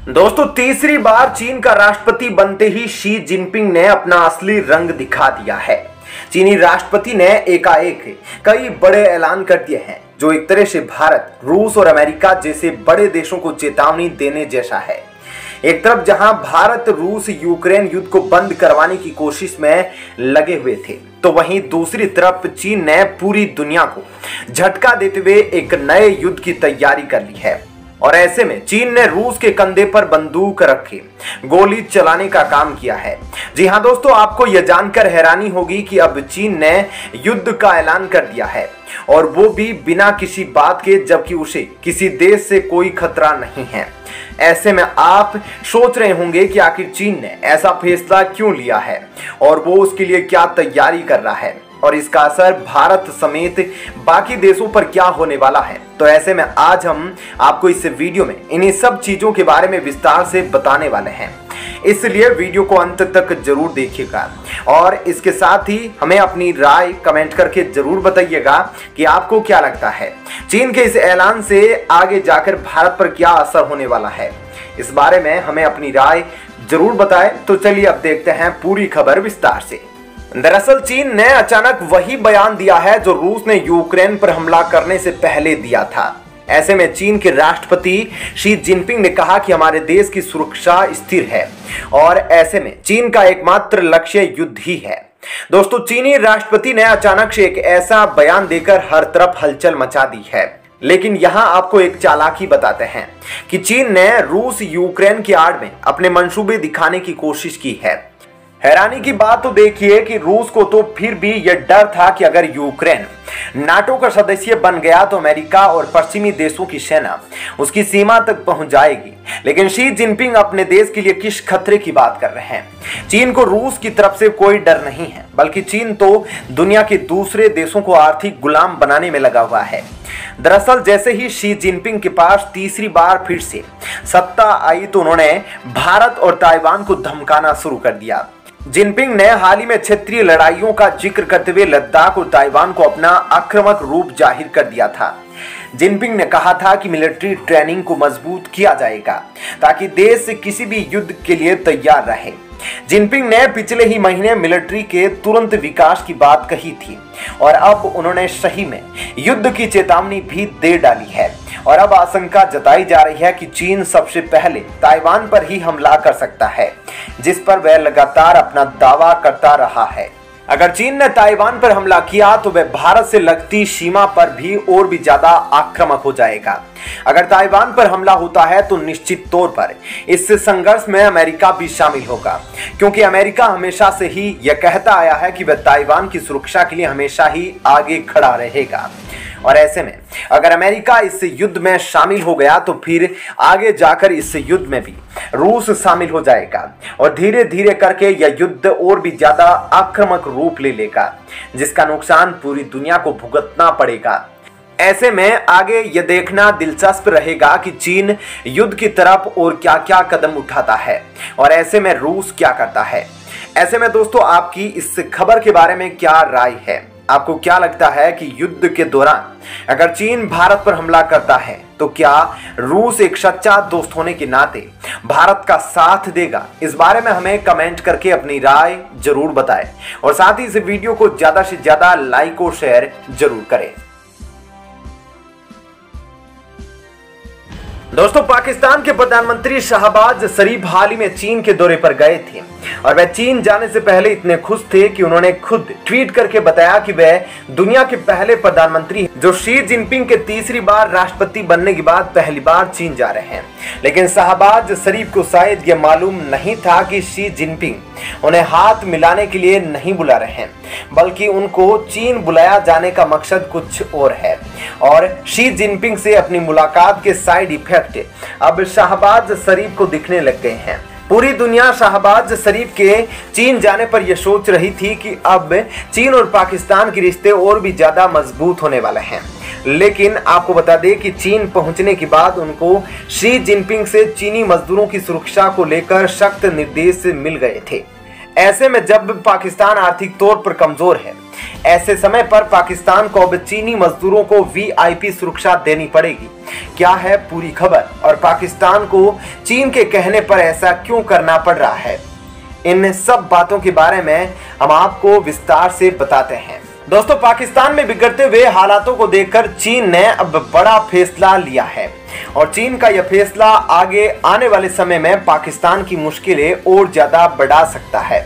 दोस्तों, तीसरी बार चीन का राष्ट्रपति बनते ही शी जिनपिंग ने अपना असली रंग दिखा दिया है। चीनी राष्ट्रपति ने एकाएक कई बड़े ऐलान कर दिए हैं, जो एक तरह से भारत, रूस और अमेरिका जैसे बड़े देशों को चेतावनी देने जैसा है। एक तरफ जहां भारत रूस यूक्रेन युद्ध को बंद करवाने की कोशिश में लगे हुए थे, तो वहीं दूसरी तरफ चीन ने पूरी दुनिया को झटका देते हुए एक नए युद्ध की तैयारी कर ली है। और ऐसे में चीन ने रूस के कंधे पर बंदूक रखे गोली चलाने का काम किया है। जी हां दोस्तों, आपको यह जानकर हैरानी होगी कि अब चीन ने युद्ध का ऐलान कर दिया है, और वो भी बिना किसी बात के, जबकि उसे किसी देश से कोई खतरा नहीं है। ऐसे में आप सोच रहे होंगे कि आखिर चीन ने ऐसा फैसला क्यों लिया है और वो उसके लिए क्या तैयारी कर रहा है, और इसका असर भारत समेत बाकी देशों पर क्या होने वाला है। तो ऐसे में आज हम आपको इस वीडियो में इन्हीं सब चीजों के बारे में विस्तार से बताने वाले हैं, इसलिए वीडियो को अंत तक जरूर देखिएगा। और इसके साथ ही हमें अपनी राय कमेंट करके जरूर बताइएगा कि आपको क्या लगता है, चीन के इस ऐलान से आगे जाकर भारत पर क्या असर होने वाला है। इस बारे में हमें अपनी राय जरूर बताएं। तो चलिए अब देखते हैं पूरी खबर विस्तार से। दरअसल चीन ने अचानक वही बयान दिया है जो रूस ने यूक्रेन पर हमला करने से पहले दिया था। ऐसे में चीन के राष्ट्रपति शी जिनपिंग ने कहा कि हमारे देश की सुरक्षा स्थिर है, और ऐसे में चीन का एकमात्र लक्ष्य युद्ध ही है। दोस्तों, चीनी राष्ट्रपति ने अचानक से एक ऐसा बयान देकर हर तरफ हलचल मचा दी है। लेकिन यहां आपको एक चालाकी बताते हैं कि चीन ने रूस यूक्रेन की आड़ में अपने मंसूबे दिखाने की कोशिश की है। हैरानी की बात तो देखिए कि रूस को तो फिर भी यह डर था कि अगर यूक्रेन नाटो का सदस्य बन गया तो अमेरिका और पश्चिमी देशों की सेना उसकी सीमा तक पहुंच जाएगी। लेकिन शी जिनपिंग अपने देश के लिए किस खतरे की बात कर रहे हैं। चीन को रूस की तरफ से कोई डर नहीं है, बल्कि चीन तो दुनिया के दूसरे देशों को आर्थिक गुलाम बनाने में लगा हुआ है। दरअसल जैसे ही शी जिनपिंग के पास तीसरी बार फिर से सत्ता आई तो उन्होंने भारत और ताइवान को धमकाना शुरू कर दिया। जिनपिंग ने हाल ही में क्षेत्रीय लड़ाइयों का जिक्र करते हुए लद्दाख और ताइवान को अपना आक्रामक रूप जाहिर कर दिया था। जिनपिंग ने कहा था कि मिलिट्री ट्रेनिंग को मजबूत किया जाएगा ताकि देश किसी भी युद्ध के लिए तैयार रहे। जिनपिंग ने पिछले ही महीने मिलिट्री के तुरंत विकास की बात कही थी, और अब उन्होंने सही में युद्ध की चेतावनी भी दे डाली है। और अब आशंका जताई जा रही है कि चीन सबसे पहले ताइवान पर ही हमला कर सकता है, जिस पर वह लगातार अपना दावा करता रहा है। अगर चीन ने ताइवान पर हमला किया तो वह भारत से लगती सीमा पर भी और भी ज्यादा आक्रामक हो जाएगा। अगर ताइवान पर हमला होता है तो निश्चित तौर पर इस संघर्ष में अमेरिका भी शामिल होगा, क्योंकि अमेरिका हमेशा से ही यह कहता आया है कि वह ताइवान की सुरक्षा के लिए हमेशा ही आगे खड़ा रहेगा। और ऐसे में अगर अमेरिका इस युद्ध में शामिल हो गया तो फिर आगे जाकर इस युद्ध में भी रूस शामिल हो जाएगा, और धीरे धीरे करके यह युद्ध और भी ज्यादा आक्रामक रूप ले लेगा, जिसका नुकसान पूरी दुनिया को भुगतना पड़ेगा। ऐसे में आगे यह देखना दिलचस्प रहेगा कि चीन युद्ध की तरफ और क्या क्या कदम उठाता है, और ऐसे में रूस क्या करता है। ऐसे में दोस्तों, आपकी इस खबर के बारे में क्या राय है? आपको क्या लगता है कि युद्ध के दौरान अगर चीन भारत पर हमला करता है तो क्या रूस एक सच्चा दोस्त होने के नाते भारत का साथ देगा? इस बारे में हमें कमेंट करके अपनी राय जरूर बताएं, और साथ ही इस वीडियो को ज्यादा से ज्यादा लाइक और शेयर जरूर करें। दोस्तों, पाकिस्तान के प्रधानमंत्री शहबाज शरीफ हाल ही में चीन के दौरे पर गए थे, और वह चीन जाने से पहले इतने खुश थे कि उन्होंने खुद ट्वीट करके बताया कि वह दुनिया के पहले प्रधानमंत्री हैं जो शी जिनपिंग के तीसरी बार राष्ट्रपति बनने के बाद पहली बार चीन जा रहे हैं। लेकिन शहबाज शरीफ को शायद यह मालूम नहीं था कि शी जिनपिंग उन्हें हाथ मिलाने के लिए नहीं बुला रहे हैं, बल्कि उनको चीन बुलाया जाने का मकसद कुछ और है। और शी जिनपिंग से अपनी मुलाकात के साइड इफेक्ट अब शहबाज शरीफ को दिखने लग गए हैं। पूरी दुनिया शहबाज शरीफ के चीन जाने पर यह सोच रही थी कि अब चीन और पाकिस्तान के रिश्ते और भी ज्यादा मजबूत होने वाले हैं। लेकिन आपको बता दें कि चीन पहुंचने के बाद उनको शी जिनपिंग से चीनी मजदूरों की सुरक्षा को लेकर सख्त निर्देश मिल गए थे। ऐसे में जब पाकिस्तान आर्थिक तौर पर कमजोर है, ऐसे समय पर पाकिस्तान को अब चीनी मजदूरों को वीआईपी सुरक्षा देनी पड़ेगी। क्या है पूरी खबर और पाकिस्तान को चीन के कहने पर ऐसा क्यों करना पड़ रहा है, इन सब बातों के बारे में हम आपको विस्तार से बताते हैं। दोस्तों, पाकिस्तान में बिगड़ते हुए हालातों को देखकर चीन ने अब बड़ा फैसला लिया है और चीन का यह फैसला आगे आने वाले समय में पाकिस्तान की मुश्किलें और ज्यादा बढ़ा सकता है।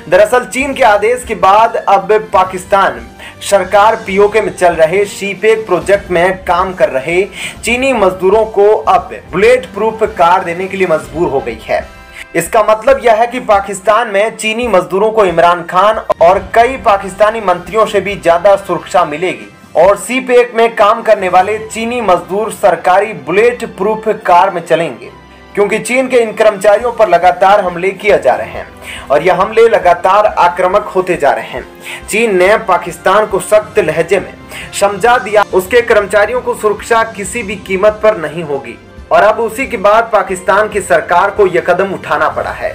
दरअसल चीन के आदेश के बाद अब पाकिस्तान सरकार पीओके में चल रहे शीपेक प्रोजेक्ट में काम कर रहे चीनी मजदूरों को अब बुलेट प्रूफ कार देने के लिए मजबूर हो गई है। इसका मतलब यह है कि पाकिस्तान में चीनी मजदूरों को इमरान खान और कई पाकिस्तानी मंत्रियों से भी ज्यादा सुरक्षा मिलेगी और शीपेक में काम करने वाले चीनी मजदूर सरकारी बुलेट प्रूफ कार में चलेंगे, क्योंकि चीन के इन कर्मचारियों पर लगातार हमले किए जा रहे हैं और यह हमले लगातार आक्रामक होते जा रहे हैं। चीन ने पाकिस्तान को सख्त लहजे में समझा दिया उसके कर्मचारियों को सुरक्षा किसी भी कीमत पर नहीं होगी और अब उसी के बाद पाकिस्तान की सरकार को यह कदम उठाना पड़ा है।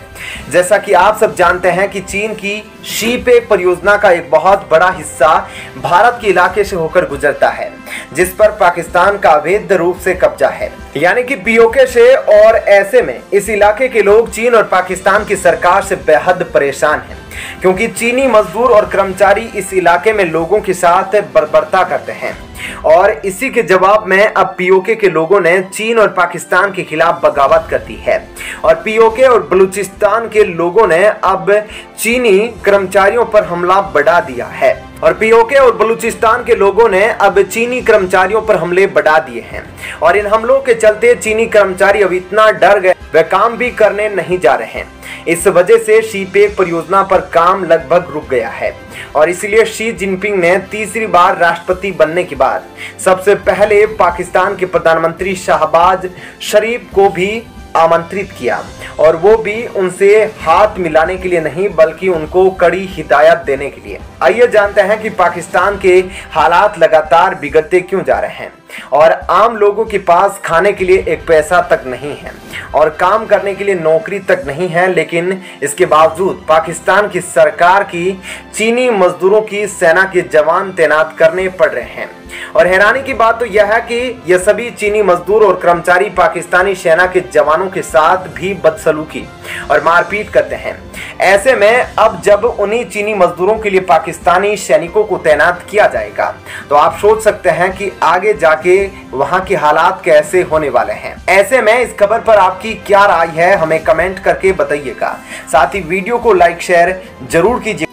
जैसा कि आप सब जानते हैं कि चीन की शीपेक परियोजना का एक बहुत बड़ा हिस्सा भारत के इलाके से होकर गुजरता है, जिस पर पाकिस्तान का अवैध रूप से कब्जा है, यानी कि पीओके से। और ऐसे में इस इलाके के लोग चीन और पाकिस्तान की सरकार से बेहद परेशान हैं, क्योंकि चीनी मजदूर और कर्मचारी इस इलाके में लोगों के साथ बर्बरता करते हैं और इसी के जवाब में अब पीओके के लोगों ने चीन और पाकिस्तान के खिलाफ बगावत कर दी है और पीओके और बलूचिस्तान के लोगों ने अब चीनी कर्मचारियों पर हमला बढ़ा दिया है और पीओके और बलूचिस्तान के लोगों ने अब चीनी कर्मचारियों पर हमले बढ़ा दिए हैं और इन हमलों के चलते चीनी कर्मचारी अब इतना डर गए वे काम भी करने नहीं जा रहे हैं। इस वजह से शीपेक परियोजना पर काम लगभग रुक गया है और इसलिए शी जिनपिंग ने तीसरी बार राष्ट्रपति बनने के बाद सबसे पहले पाकिस्तान के प्रधानमंत्री शहबाज शरीफ को भी आमंत्रित किया और वो भी उनसे हाथ मिलाने के लिए नहीं बल्कि उनको कड़ी हिदायत देने के लिए। आइए जानते हैं कि पाकिस्तान के हालात लगातार बिगड़ते क्यों जा रहे हैं और आम लोगों के पास खाने के लिए एक पैसा तक नहीं है और काम करने के लिए नौकरी तक नहीं है, लेकिन इसके बावजूद पाकिस्तान की सरकार की चीनी मजदूरों की सेना के जवान तैनात करने पड़ रहे हैं। और हैरानी की बात तो यह है कि यह सभी चीनी मजदूर और कर्मचारी पाकिस्तानी सेना के जवानों के साथ भी बदसलूकी और मारपीट करते हैं। ऐसे में अब जब उन्हीं चीनी मजदूरों के लिए पाकिस्तानी सैनिकों को तैनात किया जाएगा तो आप सोच सकते हैं कि आगे जाके वहां के हालात कैसे होने वाले हैं। ऐसे में इस खबर पर आपकी क्या राय है, हमें कमेंट करके बताइएगा। साथ ही वीडियो को लाइक शेयर जरूर कीजिए।